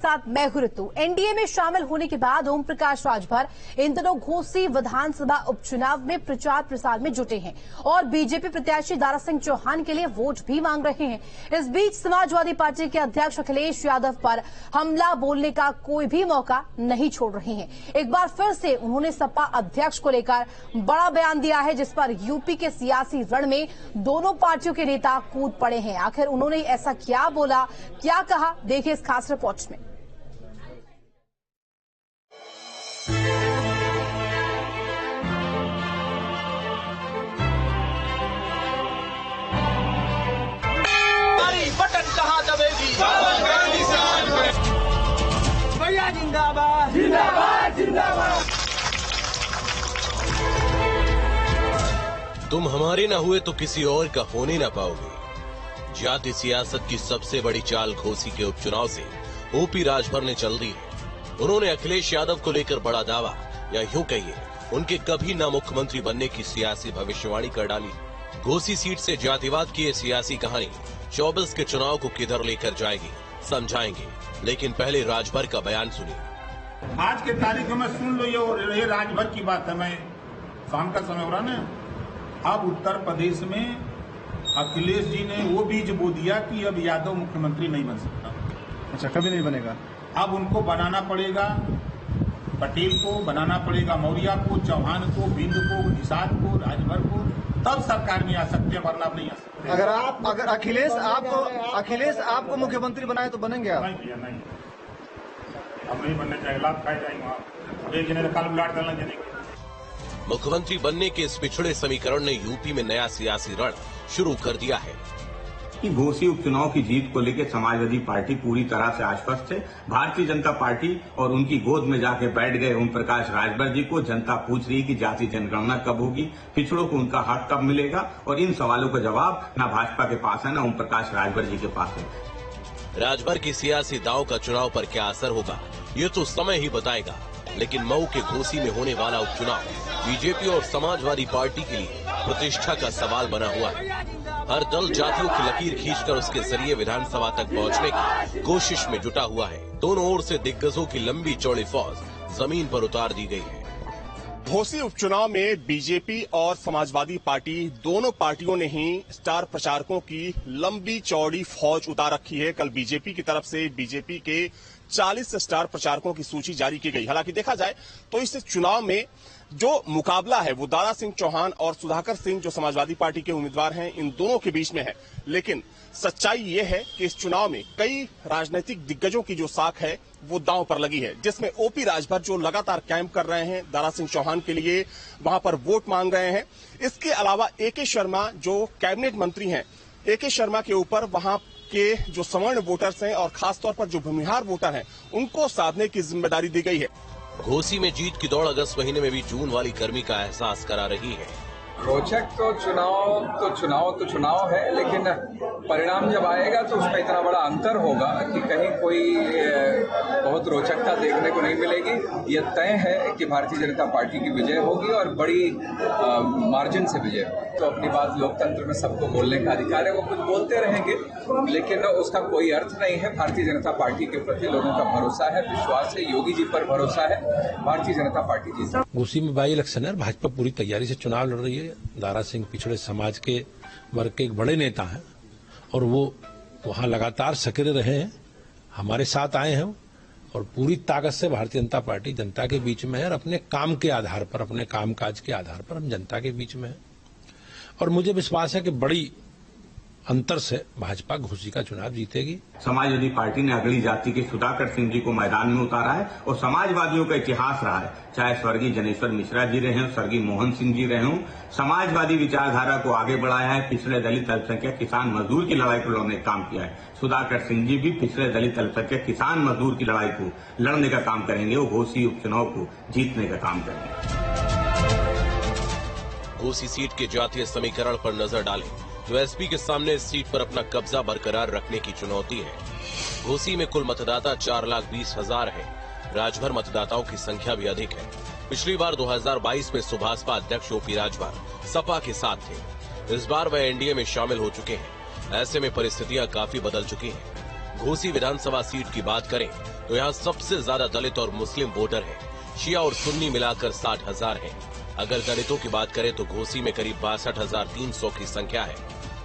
साथ मैं हूं ऋतु। एनडीए में शामिल होने के बाद ओम प्रकाश राजभर इन दिनों घोसी विधानसभा उपचुनाव में प्रचार प्रसार में जुटे हैं और बीजेपी प्रत्याशी दारा सिंह चौहान के लिए वोट भी मांग रहे हैं। इस बीच समाजवादी पार्टी के अध्यक्ष अखिलेश यादव पर हमला बोलने का कोई भी मौका नहीं छोड़ रहे हैं। एक बार फिर से उन्होंने सपा अध्यक्ष को लेकर बड़ा बयान दिया है, जिस पर यूपी के सियासी रण में दोनों पार्टियों के नेता कूद पड़े हैं। आखिर उन्होंने ऐसा क्या बोला, क्या कहा, देखिए इस खास रिपोर्ट में। बटन कहाँ दबेगी? भैया जिंदाबाद जिंदाबाद जिंदाबाद। तुम हमारे न हुए तो किसी और का होने न पाओगे। जाति सियासत की सबसे बड़ी चाल घोसी के उपचुनाव से ओपी राजभर ने चल दी है। उन्होंने अखिलेश यादव को लेकर बड़ा दावा, या यूं कहिए उनके कभी न मुख्यमंत्री बनने की सियासी भविष्यवाणी कर डाली। घोसी सीट से जातिवाद की ये सियासी कहानी 24 के चुनाव को किधर लेकर जाएगी, समझाएंगे। लेकिन पहले राजभर का बयान सुनिए। आज के तारीख में सुन लो, ये राजभर की बात है। मैं शाम का समय हो रहा ना, अब उत्तर प्रदेश में अखिलेश जी ने वो बीज बो दिया कि अब यादव मुख्यमंत्री नहीं बन सकता। अच्छा, कभी नहीं बनेगा। अब उनको बनाना पड़ेगा, पटेल को बनाना पड़ेगा, मौर्य को, चौहान को, बिंद को, निषाद को, राजभर को, तब सरकार में आ सकते हैं, वरना नहीं आ सकते। अगर अखिलेश आपको मुख्यमंत्री बनाए तो बनेंगे आप? नहीं, अब नहीं बनने चाहिए। लाभ खाए जाएंगे वहाँ, एक जने काल बुलाट डालना जने। मुख्यमंत्री बनने के इस पिछड़े समीकरण ने यूपी में नया सियासी रण शुरू कर दिया है। कि घोसी उपचुनाव की जीत को लेकर समाजवादी पार्टी पूरी तरह से आश्वस्त है। भारतीय जनता पार्टी और उनकी गोद में जाके बैठ गए ओम प्रकाश राजभर जी को जनता पूछ रही कि जाति जनगणना कब होगी, पिछड़ों को उनका हक कब मिलेगा, और इन सवालों का जवाब न भाजपा के पास है, न ओम प्रकाश राजभर जी के पास है। राजभर की सियासी दांव का चुनाव पर क्या असर होगा, ये तो समय ही बताएगा। लेकिन मऊ के घोसी में होने वाला उपचुनाव बीजेपी और समाजवादी पार्टी के लिए प्रतिष्ठा का सवाल बना हुआ है। हर दल जातियों की लकीर खींचकर उसके जरिए विधानसभा तक पहुंचने की कोशिश में जुटा हुआ है। दोनों ओर से दिग्गजों की लंबी चौड़ी फौज जमीन पर उतार दी गई है। घोसी उपचुनाव में बीजेपी और समाजवादी पार्टी दोनों पार्टियों ने ही स्टार प्रचारकों की लंबी चौड़ी फौज उतार रखी है। कल बीजेपी की तरफ से बीजेपी के 40 स्टार प्रचारकों की सूची जारी की गई। हालांकि देखा जाए तो इस चुनाव में जो मुकाबला है वो दारा सिंह चौहान और सुधाकर सिंह जो समाजवादी पार्टी के उम्मीदवार हैं, इन दोनों के बीच में है। लेकिन सच्चाई ये है कि इस चुनाव में कई राजनीतिक दिग्गजों की जो साख है वो दांव पर लगी है, जिसमें ओपी राजभर जो लगातार कैंप कर रहे हैं दारा सिंह चौहान के लिए, वहां पर वोट मांग रहे हैं। इसके अलावा एके शर्मा जो कैबिनेट मंत्री हैं, एके शर्मा के ऊपर वहां के जो सवर्ण वोटर्स हैं और खासतौर पर जो भूमिहार वोटर हैं, उनको साधने की जिम्मेदारी दी गई है। घोसी में जीत की दौड़ अगस्त महीने में भी जून वाली गर्मी का एहसास करा रही है। रोचक तो चुनाव है, लेकिन परिणाम जब आएगा तो उसमें इतना बड़ा अंतर होगा कि कहीं कोई बहुत रोचकता देखने को नहीं मिलेगी। यह तय है कि भारतीय जनता पार्टी की विजय होगी और बड़ी मार्जिन से विजय होगी। तो अपनी बात लोकतंत्र में सबको बोलने का अधिकार है, वो कुछ बोलते रहेंगे, लेकिन उसका कोई अर्थ नहीं है। भारतीय जनता पार्टी के प्रति लोगों का भरोसा है, विश्वास है, योगी जी पर भरोसा है, भारतीय जनता पार्टी जीत। घोसी में बाई इलेक्शन है, भाजपा पूरी तैयारी से चुनाव लड़ रही है। दारा सिंह पिछड़े समाज के वर्ग के एक बड़े नेता हैं और वो वहां लगातार सक्रिय रहे हैं, हमारे साथ आए हैं और पूरी ताकत से भारतीय जनता पार्टी जनता के बीच में है और अपने काम के आधार पर, अपने कामकाज के आधार पर हम जनता के बीच में है। और मुझे विश्वास है कि बड़ी अंतर से भाजपा घोसी का चुनाव जीतेगी। समाजवादी पार्टी ने अगली जाति के सुधाकर सिंह जी को मैदान में उतारा है और समाजवादियों का इतिहास रहा है, चाहे स्वर्गीय जनेश्वर मिश्रा जी रहे हों, स्वर्गीय मोहन सिंह जी रहे हों। समाजवादी विचारधारा को आगे बढ़ाया है, पिछड़े दलित अल्पसंख्यक किसान मजदूर की लड़ाई को लड़ने का काम किया है। सुधाकर सिंह जी भी पिछड़े दलित अल्पसंख्यक किसान मजदूर की लड़ाई को लड़ने का काम करेंगे, वो घोसी उपचुनाव को जीतने का काम करेंगे। घोसी सीट के जातीय समीकरण पर नजर डालें तो एसपी के सामने इस सीट पर अपना कब्जा बरकरार रखने की चुनौती है। घोसी में कुल मतदाता 4,20,000 है। राजभर मतदाताओं की संख्या भी अधिक है। पिछली बार 2022 में सुभाषपा अध्यक्ष ओपी राजभर सपा के साथ थे। इस बार वह एनडीए में शामिल हो चुके हैं। ऐसे में परिस्थितियां काफी बदल चुकी हैं। घोसी विधानसभा सीट की बात करें तो यहाँ सबसे ज्यादा दलित और मुस्लिम वोटर हैं। शिया और सुन्नी मिलाकर 60,000 हैं। अगर दलितों की बात करें तो घोसी में करीब 62,300 की संख्या है।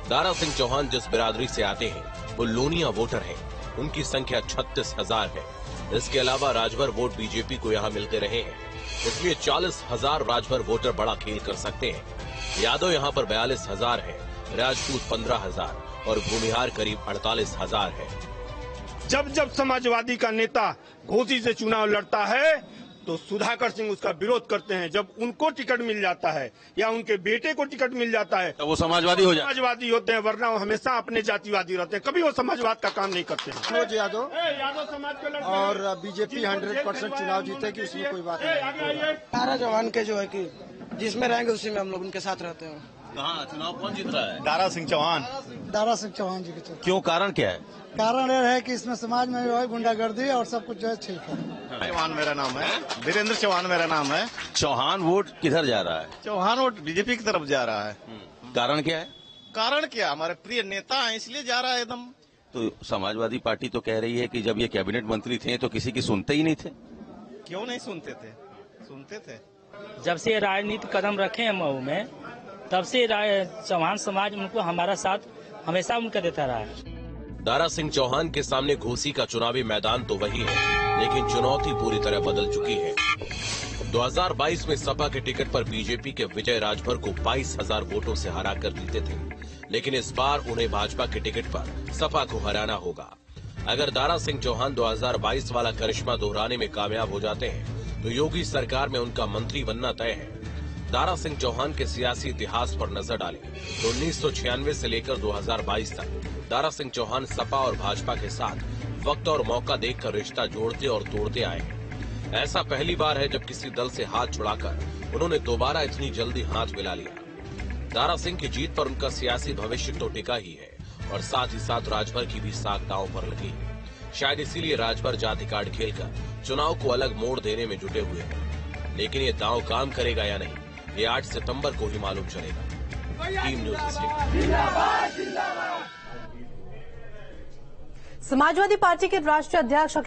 दारा सिंह चौहान जिस बिरादरी से आते हैं वो लोनिया वोटर हैं। उनकी संख्या 36,000 है। इसके अलावा राजभर वोट बीजेपी को यहाँ मिलते रहे हैं, इसलिए 40,000 राजभर वोटर बड़ा खेल कर सकते हैं। यादव यहाँ पर 42,000 है, राजपूत 15,000 और भूमिहार करीब 48,000 है। जब जब समाजवादी का नेता घोसी से चुनाव लड़ता है तो सुधाकर सिंह उसका विरोध करते हैं। जब उनको टिकट मिल जाता है या उनके बेटे को टिकट मिल जाता है तो वो समाजवादी हो जाते हैं। समाजवादी होते हैं, वरना वो हमेशा अपने जातिवादी रहते हैं। कभी वो समाजवाद का काम नहीं करते हैं। मनोज यादव समाज के और बीजेपी 100% चुनाव जीतेगी, उसमें कोई बात नहीं। दारा चौहान के जो है कि जिसमें रहेंगे उसी में हम लोग उनके साथ रहते हैं। कहाँ चुनाव कौन जीत रहा है? दारा सिंह चौहान। दारा सिंह चौहान जी के क्यों, कारण क्या है? कारण यह है कि इसमें समाज में जो है गुंडागर्दी और सब कुछ जो है ठीक है। चौहान मेरा नाम है, वीरेंद्र चौहान मेरा नाम है। चौहान वोट किधर जा रहा है? चौहान वोट बीजेपी की तरफ जा रहा है। कारण क्या है? कारण क्या, हमारे प्रिय नेता हैं इसलिए जा रहा है एकदम। तो समाजवादी पार्टी तो कह रही है कि जब ये कैबिनेट मंत्री थे तो किसी की सुनते ही नहीं थे। क्यों नहीं सुनते थे? सुनते थे। जब से राजनीति कदम रखे हैं मऊ में, तब से चौहान समाज उनको हमारा साथ हमेशा उनका देता रहा है। दारा सिंह चौहान के सामने घोसी का चुनावी मैदान तो वही है, लेकिन चुनौती पूरी तरह बदल चुकी है। 2022 में सपा के टिकट पर बीजेपी के विजय राजभर को 22,000 वोटों से हरा कर जीते थे, लेकिन इस बार उन्हें भाजपा के टिकट पर सपा को हराना होगा। अगर दारा सिंह चौहान 2022 वाला करिश्मा दोहराने में कामयाब हो जाते हैं तो योगी सरकार में उनका मंत्री बनना तय है। दारा सिंह चौहान के सियासी इतिहास पर नजर डालें तो 1996 से लेकर 2022 तक दारा सिंह चौहान सपा और भाजपा के साथ वक्त और मौका देखकर रिश्ता जोड़ते और तोड़ते आए हैं। ऐसा पहली बार है जब किसी दल से हाथ छुड़ाकर उन्होंने दोबारा इतनी जल्दी हाथ मिला लिया। दारा सिंह की जीत पर उनका सियासी भविष्य तो टिका ही है और साथ ही साथ राजभर की भी साख दांव पर लगी। शायद इसीलिए राजभर जाति कार्ड खेलकर चुनाव को अलग मोड़ देने में जुटे हुए हैं, लेकिन ये दांव काम करेगा या नहीं, ये 8 सितंबर को ही मालूम चलेगा। टीम न्यूज़ समाजवादी पार्टी के राष्ट्रीय अध्यक्ष